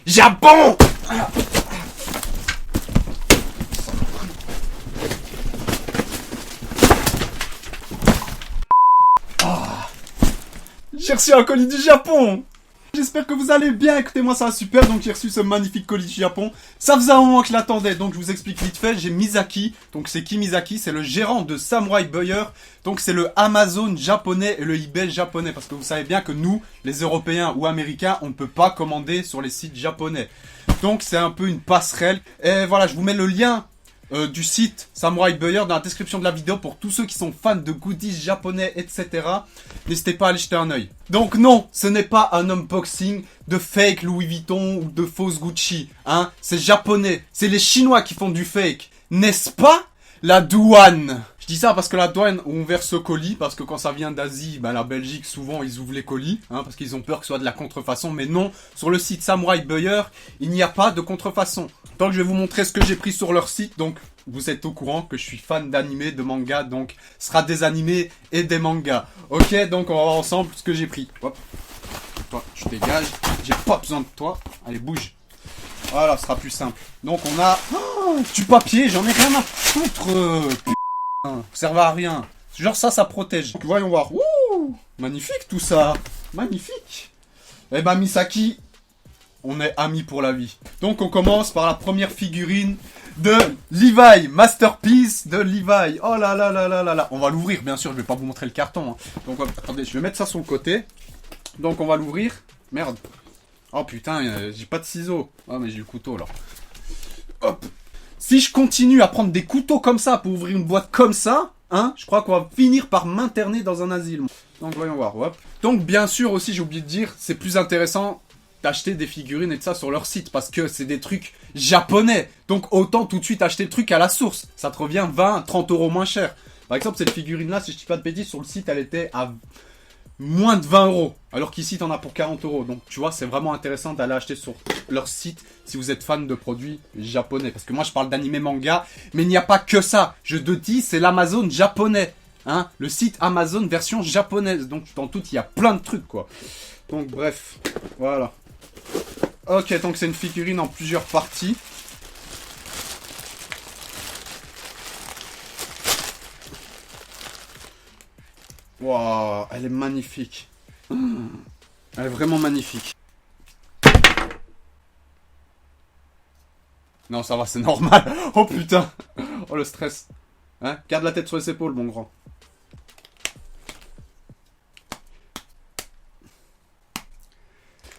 Japon. J'ai reçu un colis du Japon. J'espère que vous allez bien, écoutez-moi ça va super, donc j'ai reçu ce magnifique colis du Japon. Ça faisait un moment que je l'attendais, donc je vous explique vite fait, j'ai Misaki. Donc c'est qui Misaki? C'est le gérant de Samurai Buyer. Donc c'est le Amazon japonais et le eBay japonais. Parce que vous savez bien que nous, les Européens ou Américains, on ne peut pas commander sur les sites japonais. Donc c'est un peu une passerelle. Et voilà, je vous mets le lien du site Samurai Buyer dans la description de la vidéo pour tous ceux qui sont fans de goodies japonais, etc. N'hésitez pas à aller jeter un oeil. Donc non, ce n'est pas un unboxing de fake Louis Vuitton ou de fausse Gucci. Hein, c'est japonais. C'est les Chinois qui font du fake. N'est-ce pas? La douane. Je dis ça parce que la douane, on verse ce colis, parce que quand ça vient d'Asie, bah, la Belgique, souvent, ils ouvrent les colis, hein, parce qu'ils ont peur que ce soit de la contrefaçon. Mais non, sur le site Samurai Buyer, il n'y a pas de contrefaçon. Donc, je vais vous montrer ce que j'ai pris sur leur site. Donc, vous êtes au courant que je suis fan d'animé, de manga, donc, ce sera des animés et des mangas. Ok, donc, on va voir ensemble ce que j'ai pris. Hop. Toi, je dégage. J'ai pas besoin de toi. Allez, bouge. Voilà, ce sera plus simple. Donc, on a... du papier, j'en ai rien à foutre. Putain, ça sert à rien. Genre ça protège. Voyons voir. Ouh, magnifique tout ça. Magnifique. Eh ben, Misaki, on est amis pour la vie. Donc, on commence par la première figurine de Levi. Masterpiece de Levi. Oh là là là là là là. On va l'ouvrir, bien sûr. Je vais pas vous montrer le carton. Hein. Donc, attendez, je vais mettre ça sur le côté. Donc, on va l'ouvrir. Merde. Oh putain, j'ai pas de ciseaux. Ah, mais j'ai le couteau là. Hop. Si je continue à prendre des couteaux comme ça pour ouvrir une boîte comme ça, hein, je crois qu'on va finir par m'interner dans un asile. Donc voyons voir, hop. Donc bien sûr aussi, j'ai oublié de dire, c'est plus intéressant d'acheter des figurines et de ça sur leur site parce que c'est des trucs japonais. Donc autant tout de suite acheter le truc à la source. Ça te revient 20, 30 euros moins cher. Par exemple, cette figurine-là, si je dis pas de bêtises, sur le site, elle était à moins de 20 euros. Alors qu'ici, t'en as pour 40 euros. Donc, tu vois, c'est vraiment intéressant d'aller acheter sur leur site si vous êtes fan de produits japonais. Parce que moi, je parle d'anime manga, mais il n'y a pas que ça. Je te dis, c'est l'Amazon japonais. Hein, le site Amazon version japonaise. Donc, dans tout, il y a plein de trucs, quoi. Donc, bref. Voilà. Ok, donc c'est une figurine en plusieurs parties. Waouh, elle est magnifique. Elle est vraiment magnifique. Non, ça va, c'est normal. Oh putain. Oh le stress. Hein, garde la tête sur les épaules, mon grand.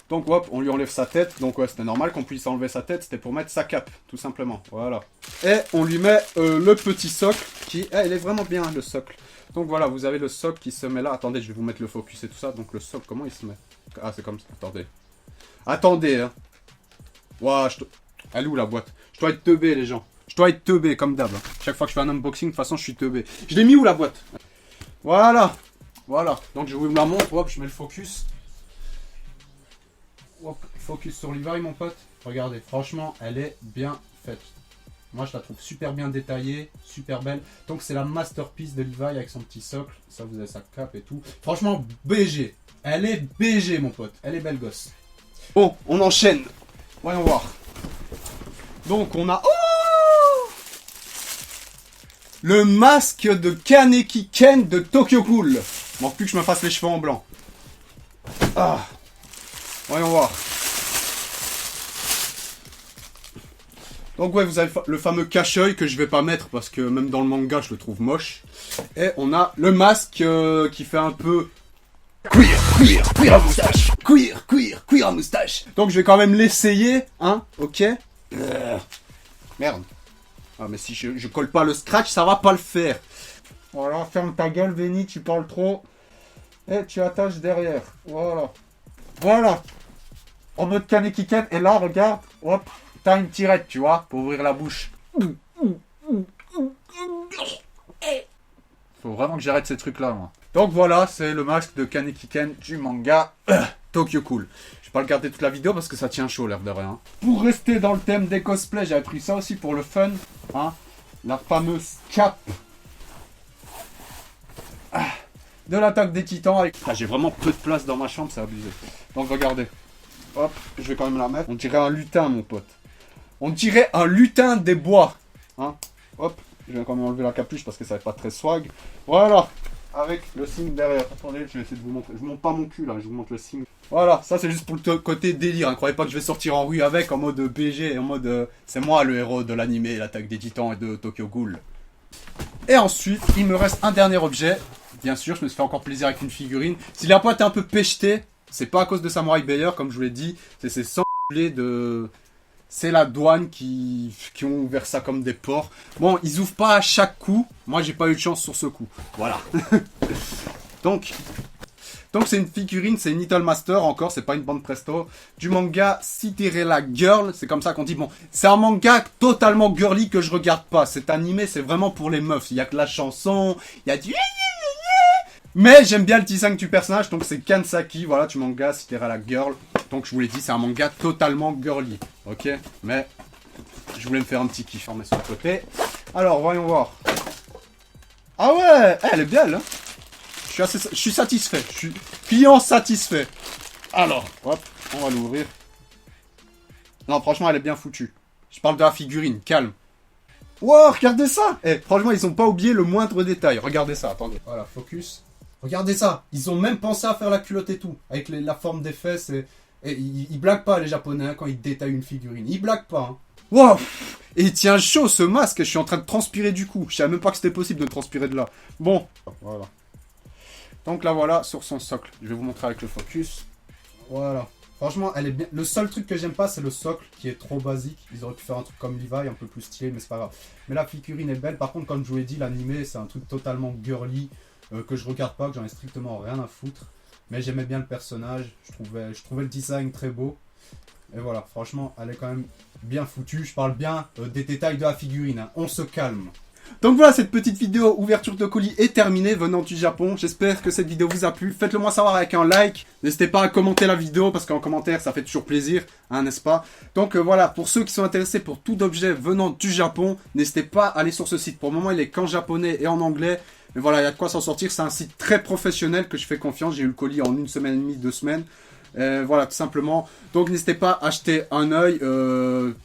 Donc hop, on lui enlève sa tête. Donc ouais, c'était normal qu'on puisse enlever sa tête. C'était pour mettre sa cape, tout simplement. Voilà. Et on lui met le petit socle qui... il est vraiment bien, le socle. Donc voilà, vous avez le socle qui se met là. Attendez, je vais vous mettre le focus et tout ça. Donc le socle, comment il se met? Ah, c'est comme ça. Attendez. Attendez, hein. Waouh, elle est où la boîte? Je dois être teubé, les gens. Je dois être teubé, comme d'hab. Hein. Chaque fois que je fais un unboxing, de toute façon, je suis teubé. Je l'ai mis où, la boîte? Voilà. Voilà. Donc je vous la montre. Hop, je mets le focus. Hop, focus sur Levi, mon pote. Regardez, franchement, elle est bien faite. Moi, je la trouve super bien détaillée, super belle. Donc, c'est la masterpiece de Levi avec son petit socle. Ça, vous avez sa cape et tout. Franchement, BG. Elle est BG, mon pote. Elle est belle gosse. Bon, on enchaîne. Voyons voir. Donc, on a... Oh, le masque de Kaneki Ken de Tokyo Ghoul. Manque plus que je me fasse les cheveux en blanc. Ah. Voyons voir. Donc ouais, vous avez le fameux cache-œil que je vais pas mettre parce que même dans le manga, je le trouve moche. Et on a le masque qui fait un peu... Queer à moustache. Queer à moustache. Donc je vais quand même l'essayer, hein, ok. Merde. Ah mais si je colle pas le scratch, ça va pas le faire. Voilà, ferme ta gueule, Benny, tu parles trop. Et tu attaches derrière. Voilà. Voilà. En mode Kaneki Ken. Et là, regarde. Hop. T'as une tirette, tu vois, pour ouvrir la bouche. Faut vraiment que j'arrête ces trucs-là, moi. Donc voilà, c'est le masque de Kaneki Ken du manga Tokyo Ghoul. Je vais pas le garder toute la vidéo parce que ça tient chaud, l'air de rien. Pour rester dans le thème des cosplays, j'avais pris ça aussi pour le fun. Hein, la fameuse cape de l'attaque des titans. Avec... Ah, j'ai vraiment peu de place dans ma chambre, c'est abusé. Donc regardez. Hop, je vais quand même la mettre. On dirait un lutin, mon pote. On dirait un lutin des bois. Hein? Hop, je vais quand même enlever la capuche parce que ça va pas très swag. Voilà, avec le signe derrière. Attendez, je vais essayer de vous montrer. Je vous montre pas mon cul là, je vous montre le signe. Voilà, ça c'est juste pour le côté délire. Hein. Croyez pas que je vais sortir en rue avec, en mode BG, en mode c'est moi le héros de l'animé, l'attaque des titans et de Tokyo Ghoul. Et ensuite, il me reste un dernier objet. Bien sûr, je me suis fait encore plaisir avec une figurine. Si la boîte est un peu péchetée, c'est pas à cause de Samurai Bayer, comme je vous l'ai dit. C'est ces sanglés de... C'est la douane qui ont ouvert ça comme des porcs. Bon, ils ouvrent pas à chaque coup. Moi, j'ai pas eu de chance sur ce coup. Voilà. Donc c'est une figurine, c'est une Little Master encore, c'est pas une bande presto. Du manga Cinderella Girl, c'est comme ça qu'on dit. Bon, c'est un manga totalement girly que je regarde pas. Cet animé, c'est vraiment pour les meufs. Il y a que la chanson, il y a du... Mais j'aime bien le design du personnage, donc c'est Kansaki, voilà, du manga Cinderella Girl. Donc je vous l'ai dit, c'est un manga totalement girly, ok? Mais je voulais me faire un petit kiff, on met sur le côté. Alors, voyons voir. Ah ouais, elle est belle, hein? Je suis satisfait, je suis client satisfait. Alors, hop, on va l'ouvrir. Non, franchement, elle est bien foutue. Je parle de la figurine, calme. Wow, regardez ça! Eh, franchement, ils ont pas oublié le moindre détail. Regardez ça, attendez. Voilà, focus. Regardez ça, ils ont même pensé à faire la culotte et tout, avec la forme des fesses et ils blaguent pas les japonais hein, quand ils détaillent une figurine, ils blaguent pas. Hein. Wow. Et il tient chaud ce masque, je suis en train de transpirer du coup, je savais même pas que c'était possible de transpirer de là. Bon, voilà. Donc là voilà, sur son socle, je vais vous montrer avec le focus. Voilà, franchement elle est bien, le seul truc que j'aime pas c'est le socle qui est trop basique, ils auraient pu faire un truc comme Levi, un peu plus stylé mais c'est pas grave. Mais la figurine est belle, par contre comme je vous l'ai dit, l'animé c'est un truc totalement girly. Que je regarde pas, que j'en ai strictement rien à foutre. Mais j'aimais bien le personnage, je trouvais le design très beau. Et voilà, franchement, elle est quand même bien foutue. Je parle bien des détails de la figurine, hein. On se calme. Donc voilà, cette petite vidéo ouverture de colis est terminée venant du Japon. J'espère que cette vidéo vous a plu. Faites-le moi savoir avec un like. N'hésitez pas à commenter la vidéo parce qu'en commentaire, ça fait toujours plaisir, hein, n'est-ce pas? Donc voilà, pour ceux qui sont intéressés pour tout objet venant du Japon, n'hésitez pas à aller sur ce site. Pour le moment, il est qu'en japonais et en anglais. Mais voilà, il y a de quoi s'en sortir. C'est un site très professionnel que je fais confiance. J'ai eu le colis en 1 semaine et demie, 2 semaines. Voilà, tout simplement. Donc n'hésitez pas à acheter un œil.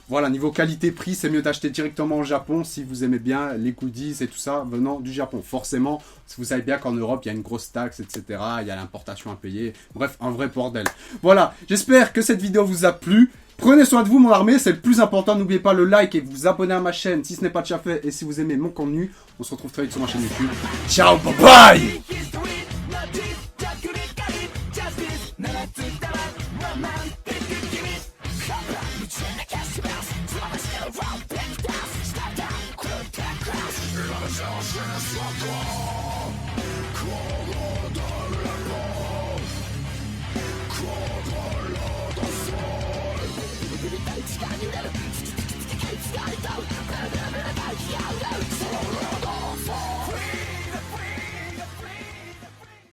Voilà, niveau qualité-prix, c'est mieux d'acheter directement au Japon si vous aimez bien les goodies et tout ça venant du Japon. Forcément, si vous savez bien qu'en Europe, il y a une grosse taxe, etc. Il y a l'importation à payer. Bref, un vrai bordel. Voilà, j'espère que cette vidéo vous a plu. Prenez soin de vous, mon armée, c'est le plus important. N'oubliez pas le like et vous abonner à ma chaîne si ce n'est pas déjà fait. Et si vous aimez mon contenu, on se retrouve très vite sur ma chaîne YouTube. Ciao, bye bye!